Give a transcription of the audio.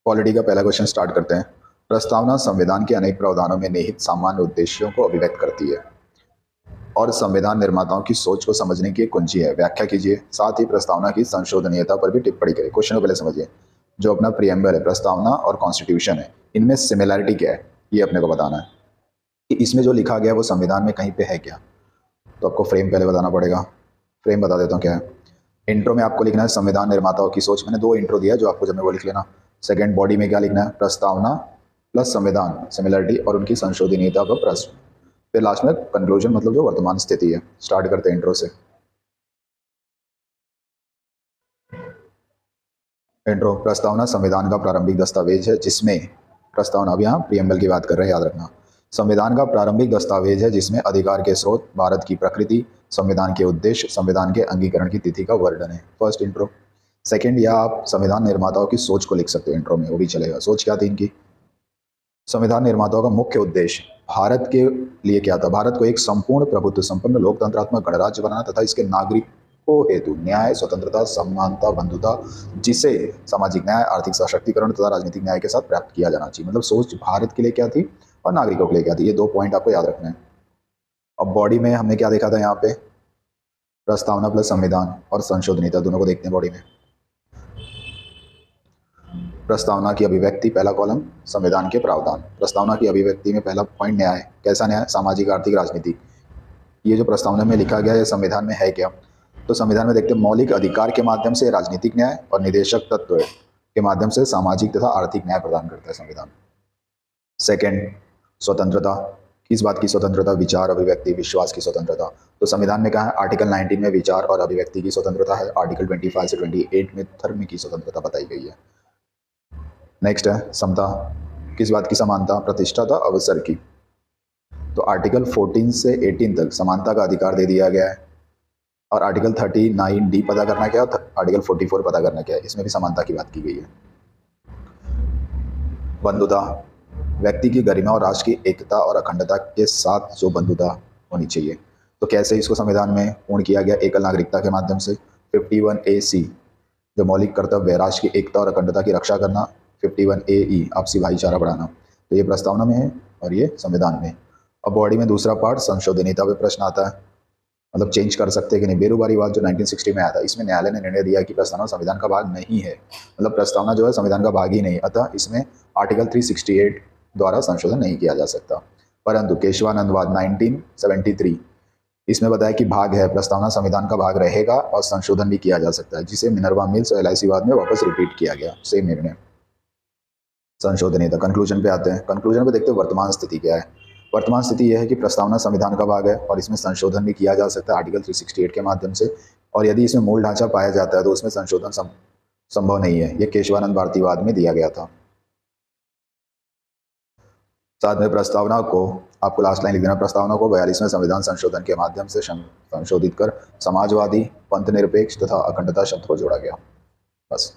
Polity का पहला question start करते हैं। प्रस्तावना संविधान के अनेक प्रावधानों में निहित सामान्य उद्देश्यों को अभिव्यक्त करती है और संविधान निर्माताओं की सोच को समझने की एक कुंजी है। व्याख्या कीजिए, साथ ही प्रस्तावना की संशोधनीयता पर भी टिप्पणी करें। क्वेश्चन को पहले समझिए। जो अपना प्रियम्बल है, प्रस्तावना और कॉन्स्टिट्यूशन है, इनमें सिमिलैरिटी क्या है ये अपने को बताना है कि इसमें जो लिखा गया है वो संविधान में कहीं पे है क्या। तो आपको फ्रेम पहले बताना पड़ेगा। फ्रेम बता देता हूँ क्या है। इंट्रो में आपको लिखना है संविधान निर्माताओं की सोच। मैंने दो इंट्रो दिया है, जो आपको जब मैं वो लिख लेना। सेकंड बॉडी में क्या लिखना है, प्रस्तावना प्लस संविधान, सिमिलरिटी और उनकी संशोधनीयता का प्रश्न। फिर लास्ट में कंक्लूजन, मतलब जो वर्तमान स्थिति है। स्टार्ट करते हैं इंट्रो से। इंट्रो। प्रस्तावना संविधान का प्रारंभिक दस्तावेज है जिसमें, प्रस्तावना अब यहाँ प्रियम्बल की बात कर रहे हैं, याद रखना। संविधान का प्रारंभिक दस्तावेज है जिसमें अधिकार के स्रोत, भारत की प्रकृति, संविधान के उद्देश्य, संविधान के अंगीकरण की तिथि का वर्णन है। First intro. सेकंड, या आप संविधान निर्माताओं की सोच को लिख सकते हैं इंट्रो में, वो भी चलेगा। सोच क्या थी इनकी? संविधान निर्माताओं का मुख्य उद्देश्य भारत के लिए क्या था? भारत को एक संपूर्ण प्रभुत्व संपन्न लोकतंत्रात्मक गणराज्य बनाना तथा इसके नागरिकों हेतु न्याय, स्वतंत्रता, समानता, बंधुता, जिसे सामाजिक न्याय, आर्थिक सशक्तिकरण तथा राजनीतिक न्याय के साथ प्राप्त किया जाना चाहिए। मतलब सोच भारत के लिए क्या थी और नागरिकों के लिए क्या थी, ये दो पॉइंट आपको याद रखना है। अब बॉडी में हमने क्या देखा था? यहाँ पे प्रस्तावना प्लस संविधान और संशोधनीयता, दोनों को देखते हैं बॉडी में। प्रस्तावना की अभिव्यक्ति पहला कॉलम, संविधान के प्रावधान। प्रस्तावना की अभिव्यक्ति में पहला पॉइंट न्याय। कैसा न्याय? सामाजिक, आर्थिक, राजनीतिक। ये जो प्रस्तावना में लिखा गया है संविधान में है क्या? तो संविधान में देखते हैं मौलिक अधिकार के माध्यम से राजनीतिक न्याय और निदेशक तत्व के माध्यम से सामाजिक तथा आर्थिक न्याय प्रदान करता है संविधान। सेकंड, स्वतंत्रता। किस बात की स्वतंत्रता? विचार, अभिव्यक्ति, विश्वास की स्वतंत्रता। तो संविधान में कहा है आर्टिकल 19 में विचार और अभिव्यक्ति की स्वतंत्रता है। आर्टिकल 25 से 28 में धर्म की स्वतंत्रता बताई गई है। नेक्स्ट है समता। किस बात की समानता? प्रतिष्ठा तथा अवसर की। तो आर्टिकल 14 से 18 तक समानता का अधिकार दे दिया गया है। और आर्टिकल 39D पता करना क्या, आर्टिकल 44 पता करना क्या है, इसमें भी समानता की बात की गई है। बंधुता, व्यक्ति की गरिमा और राष्ट्र की एकता और अखंडता के साथ जो बंधुता होनी चाहिए। तो कैसे इसको संविधान में पूर्ण किया गया? एकल नागरिकता के माध्यम से। 51AC जो मौलिक कर्तव्य है, राष्ट्र की एकता और अखंडता की रक्षा करना। 51AE आपसी भाईचारा बढ़ाना। तो ये प्रस्तावना में है और ये संविधान में। अब बॉडी में दूसरा पार्ट संशोधनीयता पे प्रश्न आता है, मतलब चेंज कर सकते हैं कि नहीं। बेरोबारीवाद जो 1960 में आया था, इसमें न्यायालय ने निर्णय दिया कि प्रस्तावना संविधान का भाग नहीं है, मतलब प्रस्तावना जो है संविधान का भाग ही नहीं, अतः इसमें आर्टिकल 368 द्वारा संशोधन नहीं किया जा सकता। परंतु केशवानंदवाद 1973 इसमें बताया कि भाग है, प्रस्तावना संविधान का भाग रहेगा और संशोधन भी किया जा सकता है, जिसे मिनर्वा मिल्स और LIC वाद में वापस रिपीट किया गया, सेम निर्णय। संशोधनीयता। कंक्लूजन पे आते हैं। कंक्लूजन पे देखते हैं वर्तमान स्थिति क्या है। वर्तमान स्थिति यह है कि प्रस्तावना संविधान का भाग है और इसमें संशोधन भी किया जा सकता है आर्टिकल 368 के माध्यम से। और यदि इसमें मूल ढांचा पाया जाता है तो उसमें संशोधन संभव नहीं है। यह केशवानंद भारतीवाद में दिया गया था। साथ में प्रस्तावना को, आपको लास्ट लाइन लिख देना, प्रस्तावना को 42वें संविधान संशोधन के माध्यम से संशोधित कर समाजवादी, पंथ निरपेक्ष तथा अखंडता शब्द को जोड़ा गया। बस।